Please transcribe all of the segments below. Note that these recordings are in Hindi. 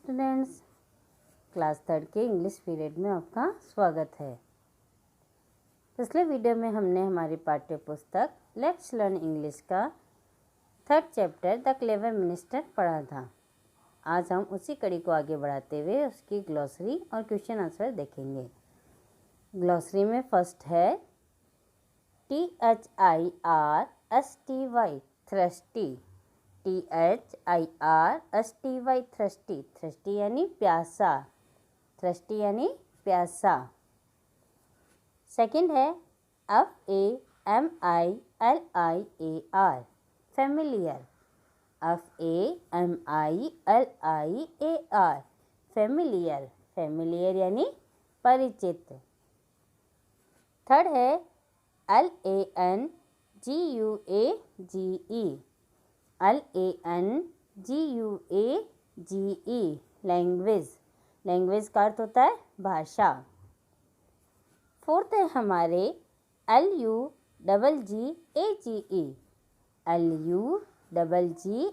स्टूडेंट्स, क्लास 3 के इंग्लिश पीरियड में आपका स्वागत है। पिछले वीडियो में हमने हमारी पाठ्य पुस्तक लेट्स लर्न इंग्लिश का 3rd chapter the clever minister पढ़ा था। आज हम उसी कड़ी को आगे बढ़ाते हुए उसकी ग्लॉसरी और क्वेश्चन आंसर देखेंगे। ग्लॉसरी में फर्स्ट है THIRSTY thirsty. THIRSTY thirsty, thirsty यानी प्यासा, थ्रस्टी यानी प्यासा। सेकंड है FAMILIAR familiar, FAMILIAR familiar, familiar यानी परिचित। थर्ड है LANGUAGE LANGUAGE लैंग्वेज, लैंग्वेज का अर्थ होता है भाषा। फोर्थ है हमारे LUGGAGE LUGGAGE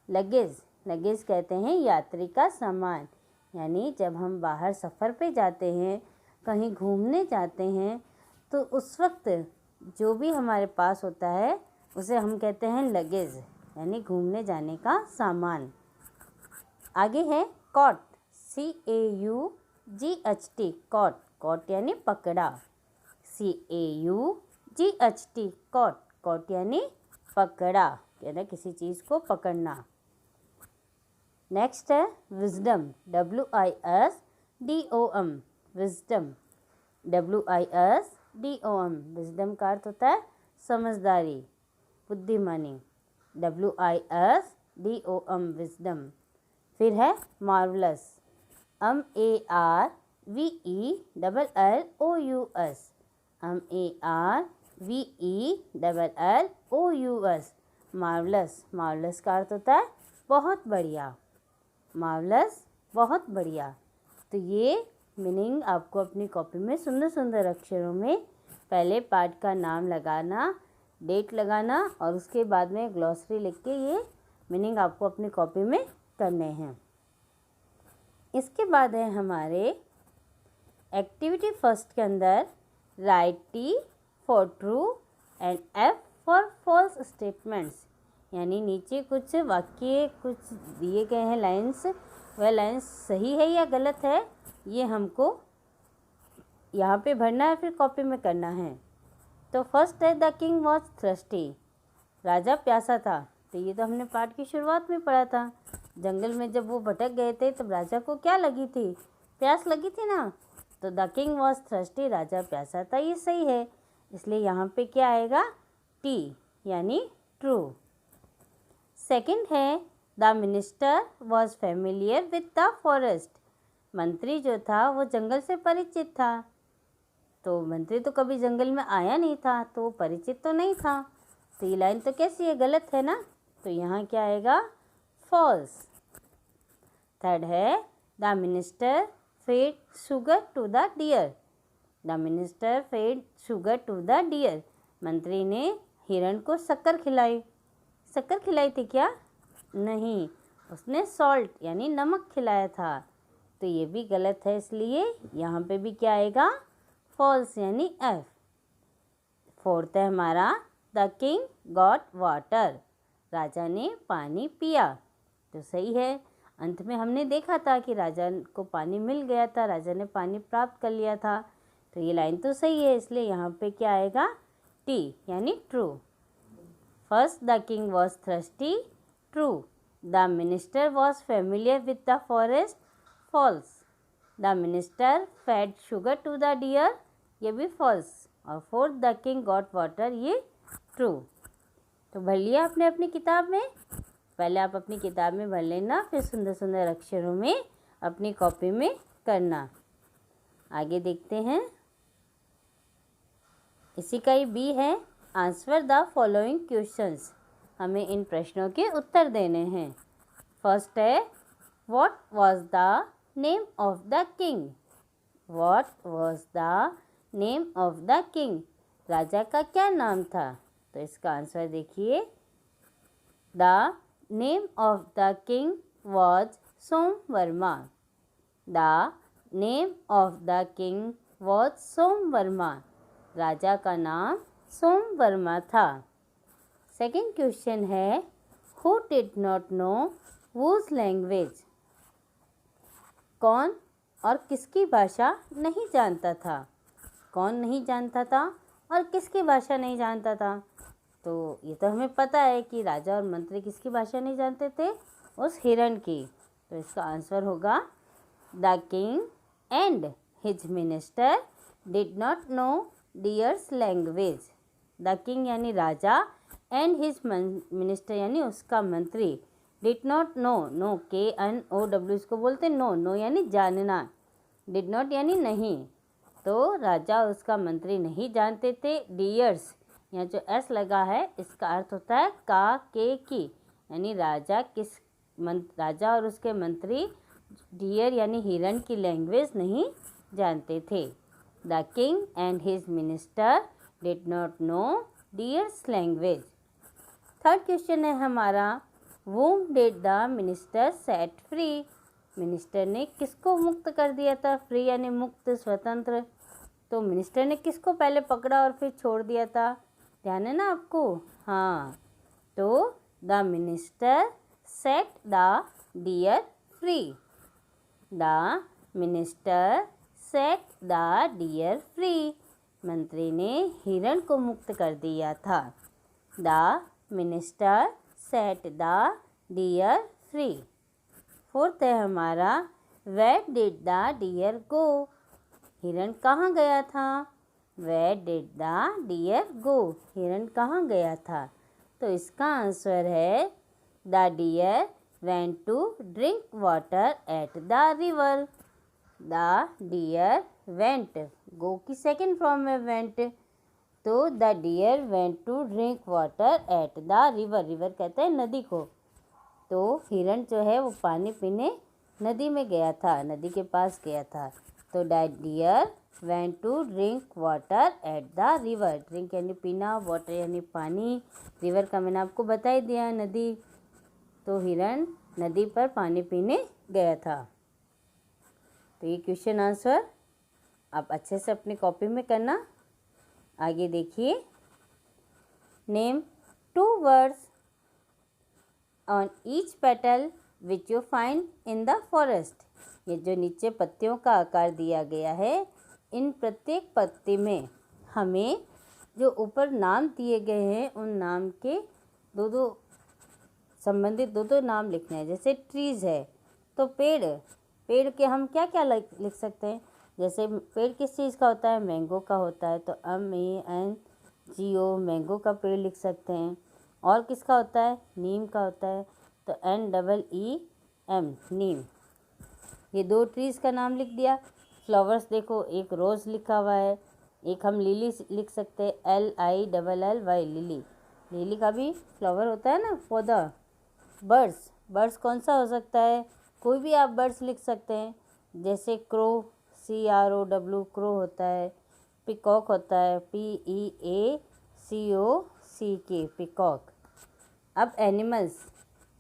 लगेज, लगेज कहते हैं यात्री का सामान। यानी जब हम बाहर सफ़र पे जाते हैं, कहीं घूमने जाते हैं, तो उस वक्त जो भी हमारे पास होता है उसे हम कहते हैं लगेज, यानी घूमने जाने का सामान। आगे है कॉट, CAUGHT कॉट, कॉट यानी पकड़ा, CAUGHT कॉट, कॉट यानी पकड़ा, यानी किसी चीज़ को पकड़ना। नेक्स्ट है wisdom, WISDOM wisdom, WISDOM wisdom का अर्थ होता है समझदारी, बुद्धिमानी, WISDOM विजडम। फिर है marvellous, MARVELLOUS, MARVELLOUS marvellous, marvellous का अर्थ होता है बहुत बढ़िया, मार्वलस बहुत बढ़िया। तो ये मीनिंग आपको अपनी कॉपी में सुंदर सुंदर अक्षरों में पहले पार्ट का नाम लगाना, डेट लगाना और उसके बाद में ग्लॉसरी लिख के ये मीनिंग आपको अपनी कॉपी में करने हैं। इसके बाद है हमारे एक्टिविटी फर्स्ट के अंदर write T for true and F for false statements, यानी नीचे कुछ वाक्य कुछ दिए गए हैं लाइन्स, वह लाइन्स सही है या गलत है ये हमको यहाँ पे भरना है, फिर कॉपी में करना है। तो फर्स्ट है द किंग वॉज थ्रस्टी, राजा प्यासा था। तो ये तो हमने पाठ की शुरुआत में पढ़ा था। जंगल में जब वो भटक गए थे तब राजा को क्या लगी थी, प्यास लगी थी ना। तो द किंग वॉज थ्रस्टी, राजा प्यासा था, ये सही है, इसलिए यहाँ पे क्या आएगा T यानी ट्रू। सेकंड है the minister was familiar with the forest, मंत्री जो था वो जंगल से परिचित था। तो मंत्री तो कभी जंगल में आया नहीं था, तो वो परिचित तो नहीं था। तो ये लाइन तो कैसी है, गलत है ना। तो यहाँ क्या आएगा फॉल्स। थर्ड है the minister fed sugar to the deer, the minister fed sugar to the deer, मंत्री ने हिरण को शक्कर खिलाई। शक्कर खिलाई थी क्या, नहीं, उसने सॉल्ट यानी नमक खिलाया था। तो ये भी गलत है, इसलिए यहाँ पे भी क्या आएगा फॉल्स यानी F। फोर्थ है हमारा द किंग गॉट वाटर, राजा ने पानी पिया। तो सही है, अंत में हमने देखा था कि राजा को पानी मिल गया था, राजा ने पानी प्राप्त कर लिया था। तो ये लाइन तो सही है, इसलिए यहाँ पे क्या आएगा T यानी true. First the king was thirsty, true. The minister was familiar with the forest, false. The minister fed sugar to the deer, ये भी फॉल्स। और fourth the king got water, ये ट्रू। तो भर लिया आपने अपनी किताब में, पहले आप अपनी किताब में भर लेना, फिर सुंदर सुंदर अक्षरों में अपनी कॉपी में करना। आगे देखते हैं, इसी का ही B है आंसर द फॉलोइंग क्वेश्चंस, हमें इन प्रश्नों के उत्तर देने हैं। फर्स्ट है what was the name of the king, what was the name of the king, राजा का क्या नाम था। तो इसका आंसर देखिए, the name of the king was Somvarma. The name of the king was Somvarma. राजा का नाम सोमवर्मा था। सेकेंड क्वेश्चन है, who did not know whose language. कौन और किसकी भाषा नहीं जानता था। कौन नहीं जानता था और किसकी भाषा नहीं जानता था। तो ये तो हमें पता है कि राजा और मंत्री किसकी भाषा नहीं जानते थे, उस हिरण की। तो इसका आंसर होगा the king and his minister did not know dears language. The king यानी राजा एंड हिज मिनिस्टर यानी उसका मंत्री did not know, know KNOW इसको बोलते नो, नो यानी जानना, डिड नॉट यानी नहीं। तो राजा और उसका मंत्री नहीं जानते थे डियर्स, यहाँ जो S लगा है इसका अर्थ होता है की, यानी राजा और उसके मंत्री डियर यानी हिरण की लैंग्वेज नहीं जानते थे। The king and his minister did not know dears language. Third question है हमारा, whom did the minister set free. Minister ने किसको मुक्त कर दिया था। फ्री यानी मुक्त, स्वतंत्र। तो मिनिस्टर ने किसको पहले पकड़ा और फिर छोड़ दिया था, ध्यान है ना आपको। हाँ, तो the minister set the deer free. The minister set the deer free. मंत्री ने हिरण को मुक्त कर दिया था। The minister set the deer free. Fourth है हमारा, where did the deer go. हिरण कहाँ गया था। Where did the deer go, हिरण कहाँ गया था। तो इसका आंसर है the deer went to drink water at the river. The deer went, go की सेकेंड फॉर्म में वेंट, तो the deer went to drink water at the river. River कहते हैं नदी को। तो हिरण जो है वो पानी पीने नदी में गया था, नदी के पास गया था। तो the deer went to drink water at the river. Drink यानी पीना, वाटर यानी पानी, रिवर का मैंने आपको बता ही दिया, नदी। तो हिरण नदी पर पानी पीने गया था। तो ये क्वेश्चन आंसर आप अच्छे से अपनी कॉपी में करना। आगे देखिए, name 2 words on each petal which you find in the forest. ये जो नीचे पत्तियों का आकार दिया गया है, इन प्रत्येक पत्ती में हमें जो ऊपर नाम दिए गए हैं उन नाम के दो संबंधित दो नाम लिखने हैं। जैसे ट्रीज़ है तो पेड़ के हम क्या क्या लिख सकते हैं। जैसे पेड़ किस चीज़ का होता है, मैंगो का होता है, तो MENGO मैंगो का पेड़ लिख सकते हैं। और किसका होता है, नीम का होता है, तो NEEM नीम। ये 2 ट्रीज़ का नाम लिख दिया। फ्लावर्स देखो, एक रोज़ लिखा हुआ है, एक हम लिली लिख सकते हैं LILLY लिली। लिली का भी फ्लावर होता है ना, पौधा। बर्ड्स कौन सा हो सकता है, कोई भी आप बर्ड्स लिख सकते हैं। जैसे क्रो CROW क्रो होता है, पिकॉक होता है PEACOCK पिकॉक। अब एनिमल्स,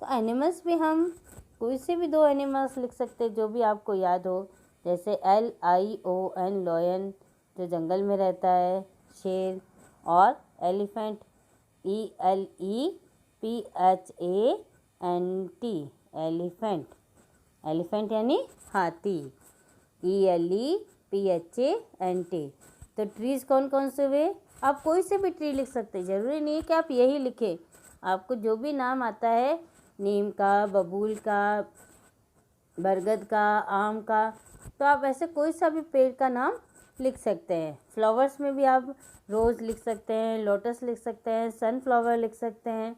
तो एनिमल्स भी हम कोई से भी 2 एनिमल्स लिख सकते हैं जो भी आपको याद हो। जैसे LION लॉयन जो जंगल में रहता है, शेर। और एलिफेंट ELEPHANT एलिफेंट यानी हाथी, ELEPHANT। तो ट्रीज़ कौन कौन से हुए, आप कोई से भी ट्री लिख सकते हैं, ज़रूरी नहीं है कि आप यही लिखें। आपको जो भी नाम आता है, नीम का, बबूल का, बरगद का, आम का, तो आप ऐसे कोई सा भी पेड़ का नाम लिख सकते हैं। फ्लावर्स में भी आप रोज़ लिख सकते हैं, लोटस लिख सकते हैं, सनफ्लावर लिख सकते हैं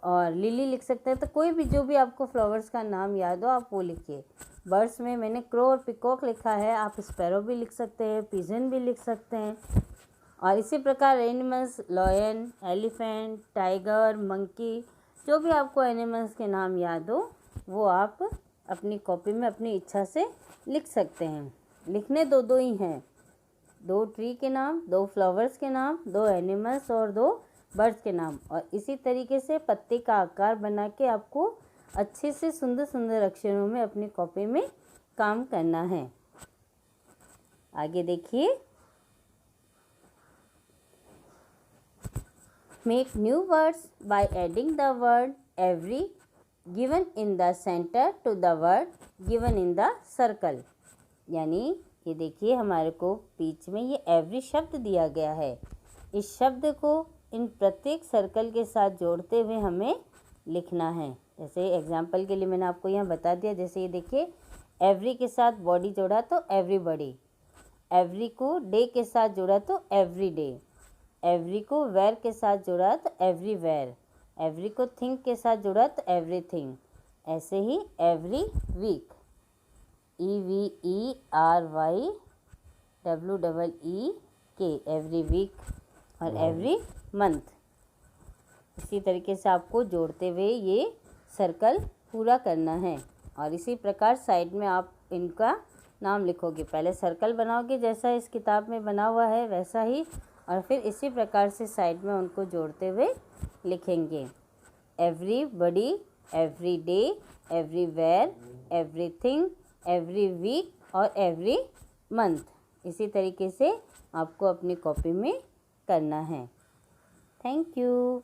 और लिली लिख सकते हैं। तो कोई भी जो भी आपको फ्लावर्स का नाम याद हो आप वो लिखिए। बर्ड्स में मैंने क्रो और पिकॉक लिखा है, आप स्पैरो भी लिख सकते हैं, पिजन भी लिख सकते हैं। और इसी प्रकार animals, lion, elephant, tiger, monkey, जो भी आपको एनिमल्स के नाम याद हो वो आप अपनी कॉपी में अपनी इच्छा से लिख सकते हैं। लिखने दो ही हैं, 2 ट्री के नाम, 2 फ्लावर्स के नाम, 2 एनिमल्स और 2 बर्ड्स के नाम। और इसी तरीके से पत्ते का आकार बना के आपको अच्छे से सुंदर सुंदर अक्षरों में अपनी कॉपी में काम करना है। आगे देखिए, make new words by adding the word every given in the centre to the word given in the circle. यानी ये देखिए, हमारे को बीच में ये एवरी शब्द दिया गया है। इस शब्द को इन प्रत्येक सर्कल के साथ जोड़ते हुए हमें लिखना है। जैसे एग्जाम्पल के लिए मैंने आपको यहाँ बता दिया, जैसे ये देखिए, एवरी के साथ बॉडी जोड़ा तो एवरीबॉडी, एवरी को डे के साथ जोड़ा तो एवरी डे, एवरी को वेयर के साथ जोड़ा तो एवरीवेयर, एवरी को थिंक के साथ जोड़ा तो एवरीथिंग। ऐसे ही every week, EVERYWEEK, every week, और एवरी मंथ। इसी तरीके से आपको जोड़ते हुए ये सर्कल पूरा करना है। और इसी प्रकार साइड में आप इनका नाम लिखोगे। पहले सर्कल बनाओगे जैसा इस किताब में बना हुआ है वैसा ही, और फिर इसी प्रकार से साइड में उनको जोड़ते हुए लिखेंगे। Everybody, every day, everywhere, everything, every week और एवरी मंथ। इसी तरीके से आपको अपनी कॉपी में करना है। Thank you.